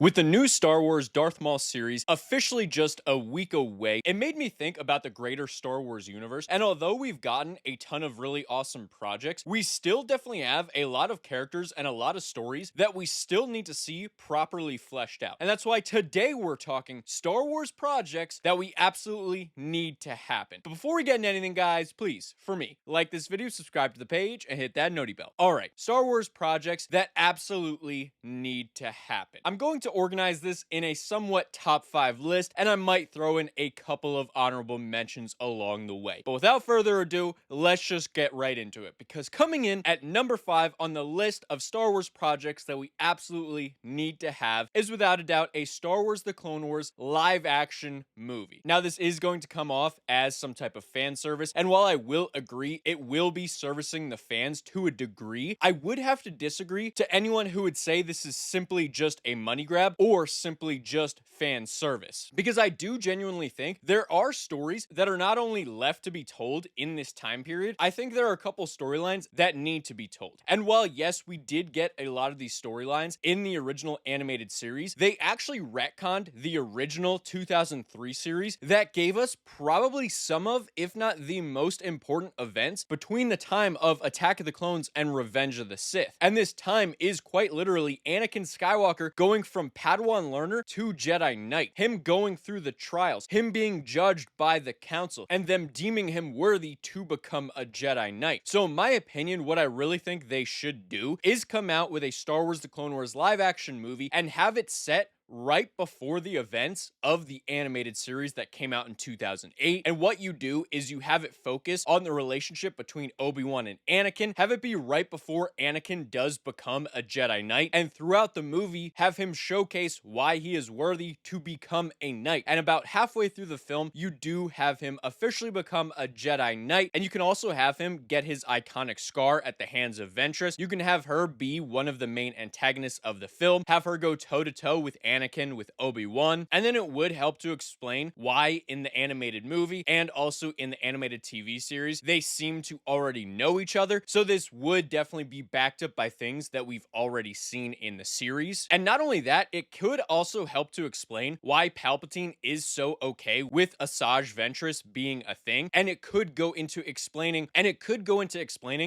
With the new Star Wars Darth Maul series officially just a week away, it made me think about the greater Star Wars universe. And although we've gotten a ton of really awesome projects, we still definitely have a lot of characters and a lot of stories that we still need to see properly fleshed out. And that's why today we're talking Star Wars projects that we absolutely need to happen. But before we get into anything, guys, please, for me, like this video, subscribe to the page, and hit that noti bell. All right, Star Wars projects that absolutely need to happen. I'm going to organize this in a somewhat top 5 list, and I might throw in a couple of honorable mentions along the way. But without further ado, let's just get right into it, because coming in at number 5 on the list of Star Wars projects that we absolutely need to have is without a doubt a Star Wars The Clone Wars live action movie. Now, this is going to come off as some type of fan service, and while I will agree it will be servicing the fans to a degree, I would have to disagree to anyone who would say this is simply just a money grab or simply just fan service. Because I do genuinely think there are stories that are not only left to be told in this time period, I think there are a couple storylines that need to be told. And while yes, we did get a lot of these storylines in the original animated series, they actually retconned the original 2003 series that gave us probably some of, if not the most important events between the time of Attack of the Clones and Revenge of the Sith. And this time is quite literally Anakin Skywalker going from Padawan learner to Jedi Knight, him going through the trials, him being judged by the council, and them deeming him worthy to become a Jedi Knight. So in my opinion, what I really think they should do is come out with a Star Wars The Clone Wars live action movie and have it set right before the events of the animated series that came out in 2008. And what you do is you have it focus on the relationship between Obi-Wan and Anakin, have it be right before Anakin does become a Jedi Knight, and throughout the movie have him showcase why he is worthy to become a Knight. And about halfway through the film, you do have him officially become a Jedi Knight, and you can also have him get his iconic scar at the hands of Ventress. You can have her be one of the main antagonists of the film, have her go toe-to-toe with Anakin with Obi-Wan, and then it would help to explain why in the animated movie and also in the animated TV series they seem to already know each other. So this would definitely be backed up by things that we've already seen in the series. And not only that, it could also help to explain why Palpatine is so okay with Asajj Ventress being a thing, and it could go into explaining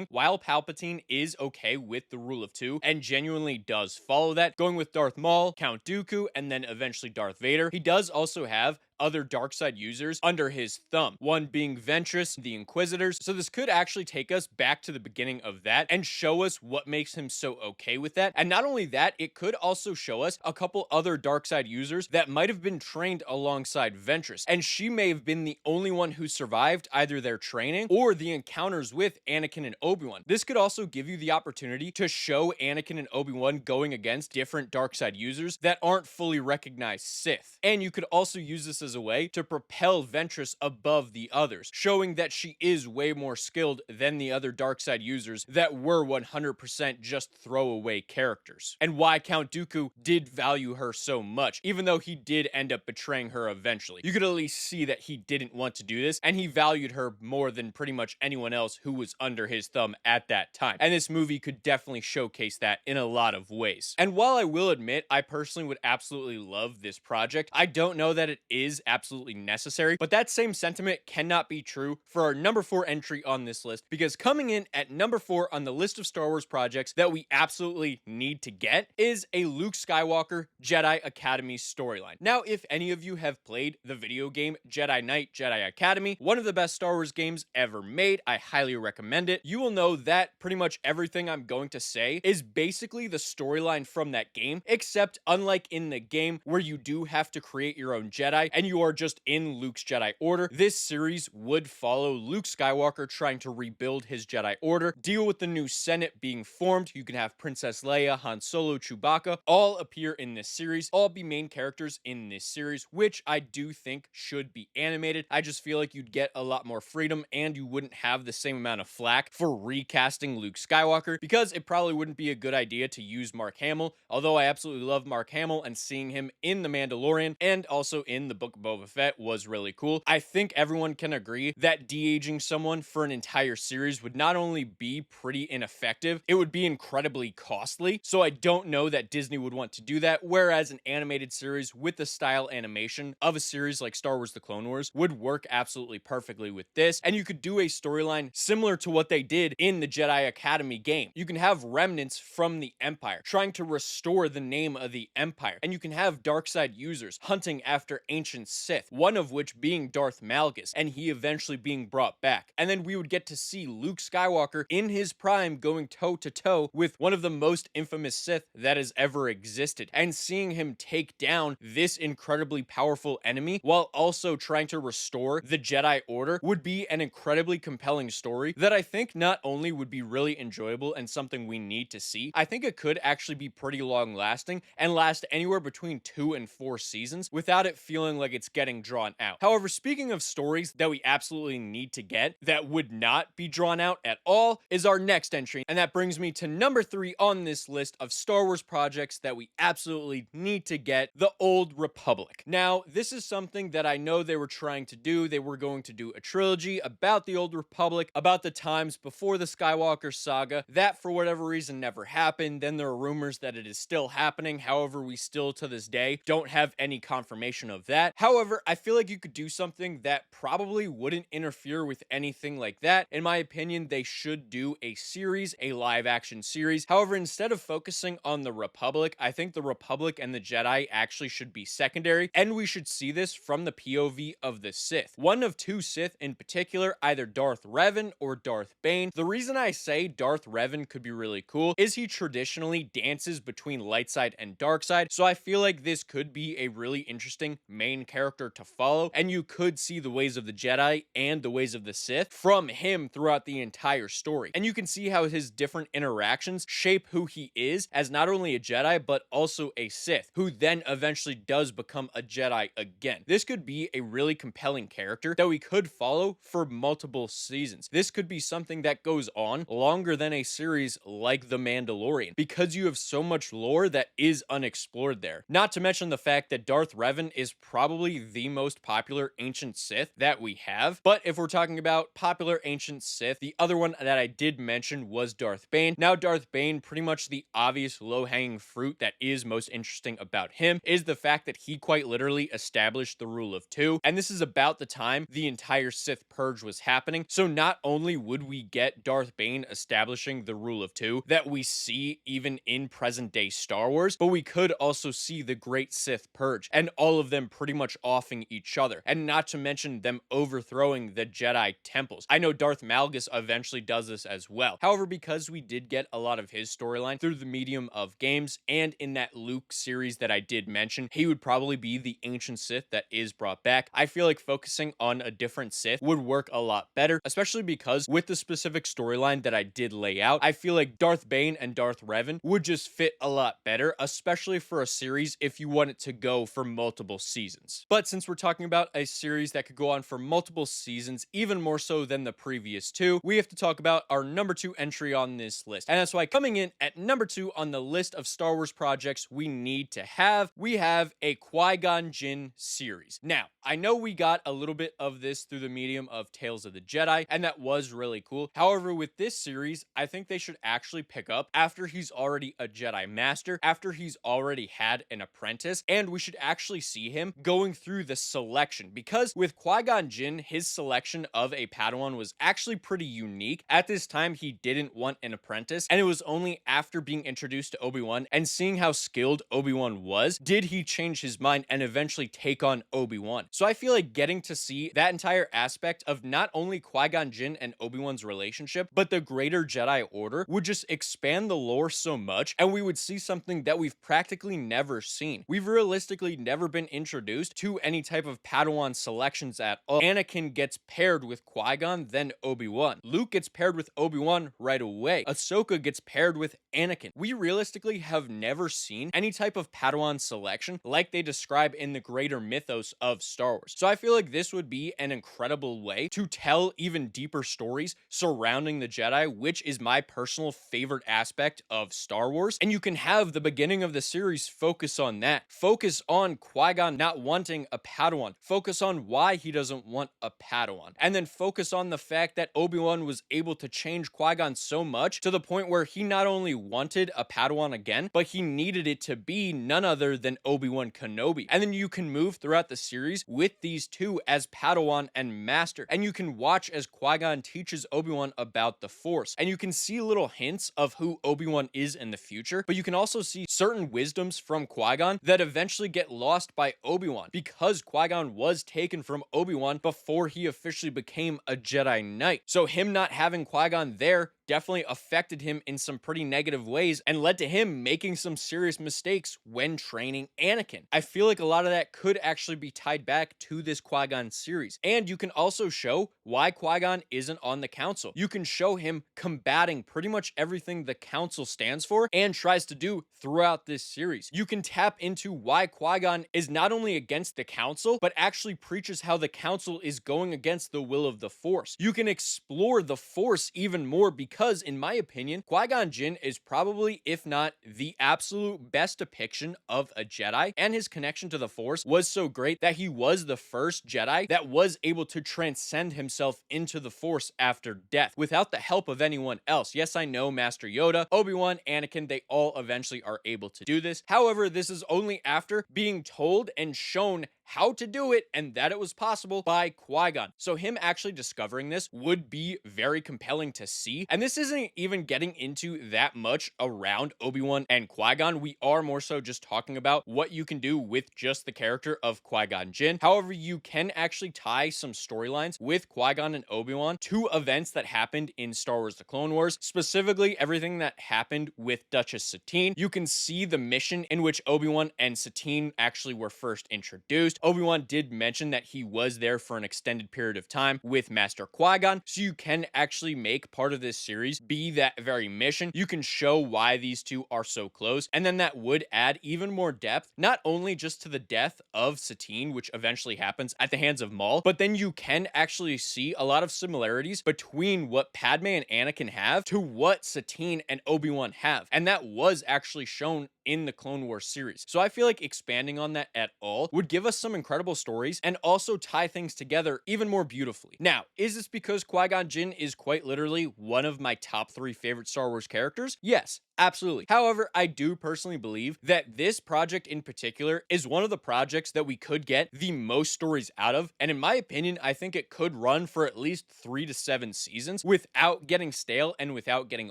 while Palpatine is okay with the rule of 2 and genuinely does follow that, going with Darth Maul, Count Dooku, and then eventually Darth Vader. He does also have other dark side users under his thumb, one being Ventress, the Inquisitors. So this could actually take us back to the beginning of that and show us what makes him so okay with that. And not only that, it could also show us a couple other dark side users that might have been trained alongside Ventress, and she may have been the only one who survived either their training or the encounters with Anakin and Obi-Wan. This could also give you the opportunity to show Anakin and Obi-Wan going against different dark side users that aren't fully recognized Sith. And you could also use this as a way to propel Ventress above the others, showing that she is way more skilled than the other dark side users that were 100% just throwaway characters. And why Count Dooku did value her so much, even though he did end up betraying her eventually. You could at least see that he didn't want to do this, and he valued her more than pretty much anyone else who was under his thumb at that time. And this movie could definitely showcase that in a lot of ways. And while I will admit I personally would absolutely love this project, I don't know that it is absolutely necessary, but that same sentiment cannot be true for our number 4 entry on this list, because coming in at number 4 on the list of Star Wars projects that we absolutely need to get is a Luke Skywalker Jedi Academy storyline. Now, if any of you have played the video game Jedi Knight Jedi Academy, one of the best Star Wars games ever made, I highly recommend it, you will know that pretty much everything I'm going to say is basically the storyline from that game, except unlike in the game where you do have to create your own Jedi and you are just in Luke's Jedi Order, this series would follow Luke Skywalker trying to rebuild his Jedi Order, deal with the new Senate being formed. You can have Princess Leia, Han Solo, Chewbacca all appear in this series, all be main characters in this series, which I do think should be animated. I just feel like you'd get a lot more freedom and you wouldn't have the same amount of flack for recasting Luke Skywalker, because it probably wouldn't be a good idea to use Mark Hamill, although I absolutely love Mark Hamill and seeing him in The Mandalorian and also in the Book Book of Boba Fett was really cool. I think everyone can agree that de-aging someone for an entire series would not only be pretty ineffective, it would be incredibly costly. So I don't know that Disney would want to do that, whereas an animated series with the style animation of a series like Star Wars The Clone Wars would work absolutely perfectly with this. And you could do a storyline similar to what they did in the Jedi Academy game. You can have remnants from the Empire trying to restore the name of the Empire, and you can have dark side users hunting after ancient Sith, one of which being Darth Malgus, and he eventually being brought back. And then we would get to see Luke Skywalker in his prime going toe to toe with one of the most infamous Sith that has ever existed, and seeing him take down this incredibly powerful enemy while also trying to restore the Jedi Order would be an incredibly compelling story that I think not only would be really enjoyable and something we need to see, I think it could actually be pretty long lasting and last anywhere between 2 and 4 seasons without it feeling like it's getting drawn out. However, speaking of stories that we absolutely need to get that would not be drawn out at all is our next entry, and that brings me to number 3 on this list of Star Wars projects that we absolutely need to get: The Old Republic. Now, this is something that I know they were trying to do. They were going to do a trilogy about the Old Republic, about the times before the Skywalker saga. That, for whatever reason, never happened. Then there are rumors that it is still happening. However, we still, to this day, don't have any confirmation of that. However, I feel like you could do something that probably wouldn't interfere with anything like that. In my opinion, they should do a series, a live action series. However, instead of focusing on the Republic, I think the Republic and the Jedi actually should be secondary, and we should see this from the POV of the Sith. One of 2 Sith in particular, either Darth Revan or Darth Bane. The reason I say Darth Revan could be really cool is he traditionally dances between light side and dark side, so I feel like this could be a really interesting main character to follow, and you could see the ways of the Jedi and the ways of the Sith from him throughout the entire story. And you can see how his different interactions shape who he is as not only a Jedi, but also a Sith, who then eventually does become a Jedi again. This could be a really compelling character that we could follow for multiple seasons. This could be something that goes on longer than a series like The Mandalorian, because you have so much lore that is unexplored there. Not to mention the fact that Darth Revan is probably the most popular ancient Sith that we have. But if we're talking about popular ancient Sith, the other one that I did mention was Darth Bane. Now, Darth Bane, pretty much the obvious low-hanging fruit that is most interesting about him is the fact that he quite literally established the rule of 2, and this is about the time the entire Sith purge was happening. So not only would we get Darth Bane establishing the rule of 2 that we see even in present day Star Wars, but we could also see the Great Sith Purge and all of them pretty much offing each other, and not to mention them overthrowing the Jedi temples. I know Darth Malgus eventually does this as well. However, because we did get a lot of his storyline through the medium of games and in that Luke series that I did mention, he would probably be the ancient Sith that is brought back. I feel like focusing on a different Sith would work a lot better, especially because with the specific storyline that I did lay out, I feel like Darth Bane and Darth Revan would just fit a lot better, especially for a series if you want it to go for multiple seasons. But since we're talking about a series that could go on for multiple seasons, even more so than the previous 2, we have to talk about our number 2 entry on this list. And that's why coming in at number 2 on the list of Star Wars projects we need to have, we have a Qui-Gon Jinn series. Now, I know we got a little bit of this through the medium of Tales of the Jedi, and that was really cool. However, with this series, I think they should actually pick up after he's already a Jedi Master, after he's already had an apprentice, and we should actually see him going through the selection, because with Qui-Gon Jinn, his selection of a Padawan was actually pretty unique. At this time, he didn't want an apprentice, and it was only after being introduced to Obi-Wan and seeing how skilled Obi-Wan was, did he change his mind and eventually take on Obi-Wan. So I feel like getting to see that entire aspect of not only Qui-Gon Jinn and Obi-Wan's relationship, but the greater Jedi Order would just expand the lore so much, and we would see something that we've practically never seen. We've realistically never been introduced to any type of Padawan selections at all. Anakin gets paired with Qui-Gon, then Obi-Wan. Luke gets paired with Obi-Wan right away. Ahsoka gets paired with Anakin. We realistically have never seen any type of Padawan selection like they describe in the greater mythos of Star Wars. So I feel like this would be an incredible way to tell even deeper stories surrounding the Jedi, which is my personal favorite aspect of Star Wars. And you can have the beginning of the series focus on that. Focus on Qui-Gon not wanting wanting a Padawan, focus on why he doesn't want a Padawan, and then focus on the fact that Obi-Wan was able to change Qui-Gon so much to the point where he not only wanted a Padawan again, but he needed it to be none other than Obi-Wan Kenobi. And then you can move throughout the series with these two as Padawan and Master, and you can watch as Qui-Gon teaches Obi-Wan about the Force, and you can see little hints of who Obi-Wan is in the future, but you can also see certain wisdoms from Qui-Gon that eventually get lost by Obi-Wan because Qui-Gon was taken from Obi-Wan before he officially became a Jedi Knight. So him not having Qui-Gon there definitely affected him in some pretty negative ways and led to him making some serious mistakes when training Anakin. I feel like a lot of that could actually be tied back to this Qui-Gon series. And you can also show why Qui-Gon isn't on the council. You can show him combating pretty much everything the council stands for and tries to do throughout this series. You can tap into why Qui-Gon is not only against the council, but actually preaches how the council is going against the will of the Force. You can explore the Force even more because, in my opinion, Qui-Gon Jinn is probably, if not the absolute best depiction of a Jedi, and his connection to the Force was so great that he was the first Jedi that was able to transcend himself into the Force after death without the help of anyone else. Yes, I know Master Yoda, Obi-Wan, Anakin, they all eventually are able to do this. However, this is only after being told and shown how to do it and that it was possible by Qui-Gon. So him actually discovering this would be very compelling to see. And this isn't even getting into that much around Obi-Wan and Qui-Gon. We are more so just talking about what you can do with just the character of Qui-Gon Jinn. However, you can actually tie some storylines with Qui-Gon and Obi-Wan to events that happened in Star Wars The Clone Wars, specifically everything that happened with Duchess Satine. You can see the mission in which Obi-Wan and Satine actually were first introduced. Obi-Wan did mention that he was there for an extended period of time with Master Qui-Gon, so you can actually make part of this series be that very mission. You can show why these two are so close, and then that would add even more depth, not only just to the death of Satine, which eventually happens at the hands of Maul, but then you can actually see a lot of similarities between what Padme and Anakin have to what Satine and Obi-Wan have, and that was actually shown in the Clone Wars series. So I feel like expanding on that at all would give us some incredible stories and also tie things together even more beautifully. Now, is this because Qui-Gon Jinn is quite literally one of my top 3 favorite Star Wars characters? Yes, absolutely. However, I do personally believe that this project in particular is one of the projects that we could get the most stories out of. And in my opinion, I think it could run for at least 3 to 7 seasons without getting stale and without getting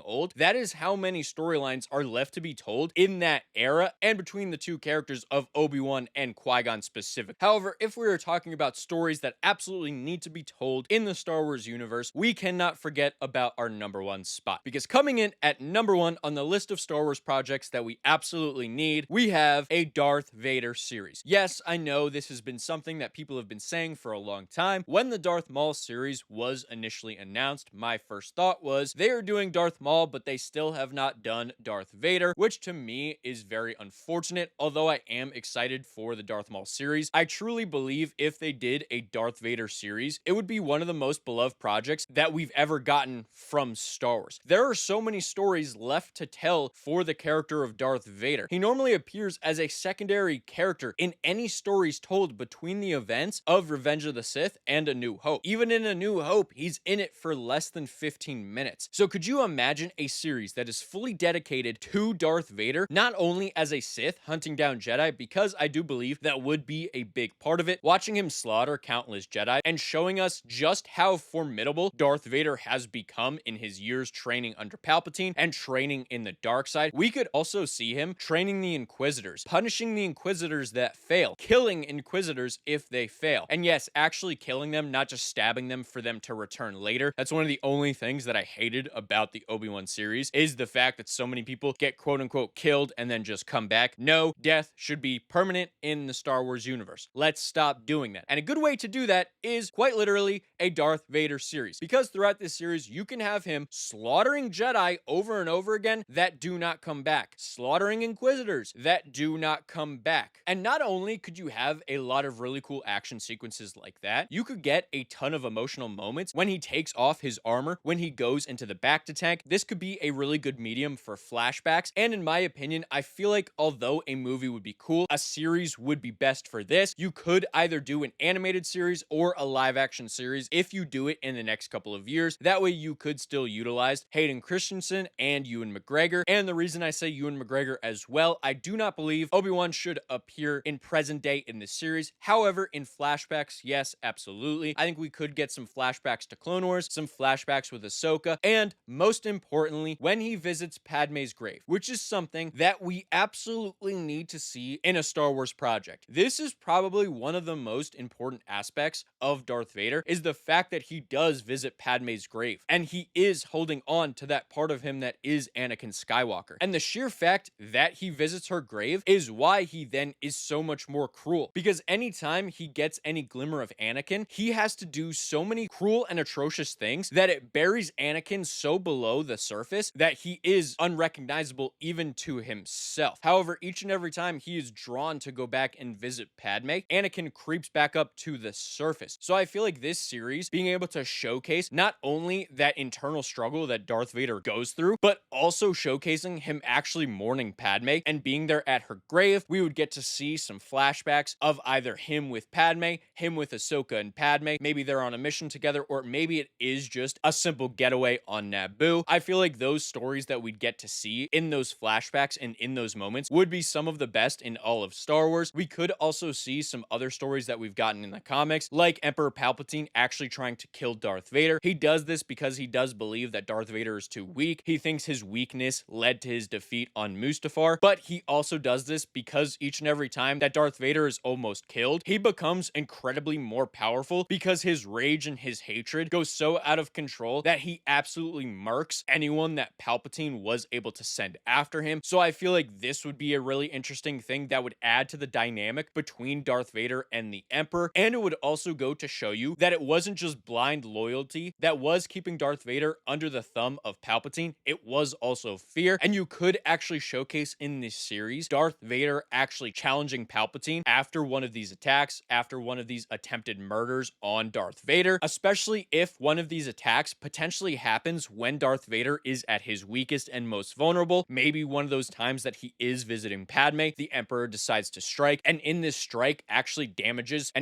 old. That is how many storylines are left to be told in that era and between the two characters of Obi-Wan and Qui-Gon specific. However, if we are talking about stories that absolutely need to be told in the Star Wars universe, we cannot forget about our number 1 spot. Because coming in at number 1 on the list of Star Wars projects that we absolutely need, we have a Darth Vader series. Yes, I know this has been something that people have been saying for a long time. When the Darth Maul series was initially announced, my first thought was they are doing Darth Maul, but they still have not done Darth Vader, which to me is very unfortunate. Although I am excited for the Darth Maul series, I truly believe if they did a Darth Vader series, it would be one of the most beloved projects that we've ever gotten from Star Wars. There are so many stories left to tell for the character of Darth Vader. He normally appears as a secondary character in any stories told between the events of Revenge of the Sith and A New Hope. Even in A New Hope, he's in it for less than 15 minutes. So could you imagine a series that is fully dedicated to Darth Vader, not only as a Sith hunting down Jedi, because I do believe that would be a big part of it, watching him slaughter countless Jedi and showing us just how formidable Darth Vader has become in his years training under Palpatine and training in the dark side. We could also see him training the Inquisitors, punishing the Inquisitors that fail, killing Inquisitors if they fail, and yes, actually killing them, not just stabbing them for them to return later. That's one of the only things that I hated about the Obi-Wan series, is the fact that so many people get quote-unquote killed and then just come back. No, death should be permanent in the Star Wars universe. Let's stop doing that. And a good way to do that is quite literally a Darth Vader series, because throughout this series, you can have him slaughtering Jedi over and over again that that do not come back, slaughtering Inquisitors that do not come back. And not only could you have a lot of really cool action sequences like that, you could get a ton of emotional moments when he takes off his armor, when he goes into the bacta tank. This could be a really good medium for flashbacks, and in my opinion, I feel like although a movie would be cool, a series would be best for this. You could either do an animated series or a live action series if you do it in the next couple of years. That way you could still utilize Hayden Christensen and Ewan McGregor. And the reason I say Ewan McGregor as well, I do not believe Obi-Wan should appear in present day in this series. However, in flashbacks, yes, absolutely. I think we could get some flashbacks to Clone Wars, some flashbacks with Ahsoka, and most importantly, when he visits Padme's grave, which is something that we absolutely need to see in a Star Wars project. This is probably one of the most important aspects of Darth Vader, is the fact that he does visit Padme's grave, and he is holding on to that part of him that is Anakin Skywalker. And the sheer fact that he visits her grave is why he then is so much more cruel, because anytime he gets any glimmer of Anakin, he has to do so many cruel and atrocious things that it buries Anakin so below the surface that he is unrecognizable even to himself. However, each and every time he is drawn to go back and visit Padme, Anakin creeps back up to the surface. So I feel like this series being able to showcase not only that internal struggle that Darth Vader goes through, but also showcasing him actually mourning Padme and being there at her grave. We would get to see some flashbacks of either him with Padme, him with Ahsoka and Padme. Maybe they're on a mission together, or maybe it is just a simple getaway on Naboo. I feel like those stories that we'd get to see in those flashbacks and in those moments would be some of the best in all of Star Wars. We could also see some other stories that we've gotten in the comics, like Emperor Palpatine actually trying to kill Darth Vader. He does this because he does believe that Darth Vader is too weak. He thinks his weakness led to his defeat on Mustafar, but he also does this because each and every time that Darth Vader is almost killed, he becomes incredibly more powerful because his rage and his hatred goes so out of control that he absolutely murks anyone that Palpatine was able to send after him. So I feel like this would be a really interesting thing that would add to the dynamic between Darth Vader and the Emperor, and it would also go to show you that it wasn't just blind loyalty that was keeping Darth Vader under the thumb of Palpatine, it was also fear. And you could actually showcase in this series Darth Vader actually challenging Palpatine after one of these attacks, after one of these attempted murders on Darth Vader, especially if one of these attacks potentially happens when Darth Vader is at his weakest and most vulnerable. Maybe one of those times that he is visiting Padme, the Emperor decides to strike, and in this strike actually damages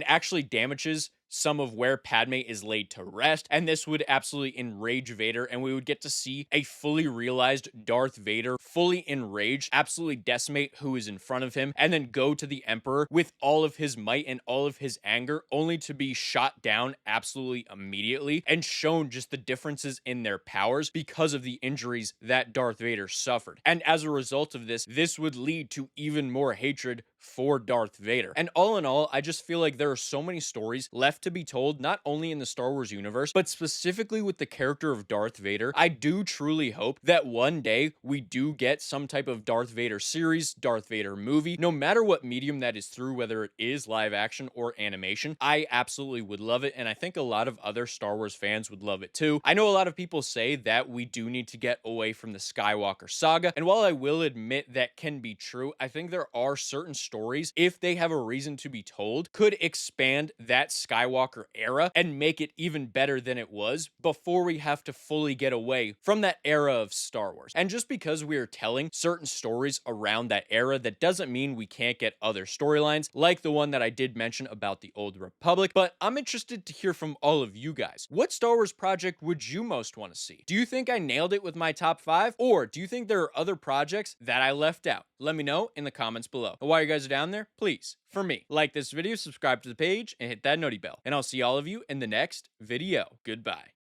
some of where Padme is laid to rest, and this would absolutely enrage Vader, and we would get to see a fully realized Darth Vader, fully enraged, absolutely decimate who is in front of him, and then go to the Emperor with all of his might and all of his anger, only to be shot down absolutely immediately, and shown just the differences in their powers because of the injuries that Darth Vader suffered. And as a result of this, this would lead to even more hatred for Darth Vader. And all in all, I just feel like there are so many stories left to be told, not only in the Star Wars universe, but specifically with the character of Darth Vader. I do truly hope that one day we do get some type of Darth Vader series, Darth Vader movie, no matter what medium that is through, whether it is live action or animation. I absolutely would love it, and I think a lot of other Star Wars fans would love it too. I know a lot of people say that we do need to get away from the Skywalker saga, and while I will admit that can be true, I think there are certain stories, if they have a reason to be told, could expand that Skywalker era and make it even better than it was before we have to fully get away from that era of Star Wars. And just because we are telling certain stories around that era, that doesn't mean we can't get other storylines like the one that I did mention about the Old Republic. But I'm interested to hear from all of you guys. What Star Wars project would you most want to see? Do you think I nailed it with my top 5, or do you think there are other projects that I left out? Let me know in the comments below. And while you guys are down there, please, for me, like this video, subscribe to the page, and hit that noti bell. And I'll see all of you in the next video. Goodbye.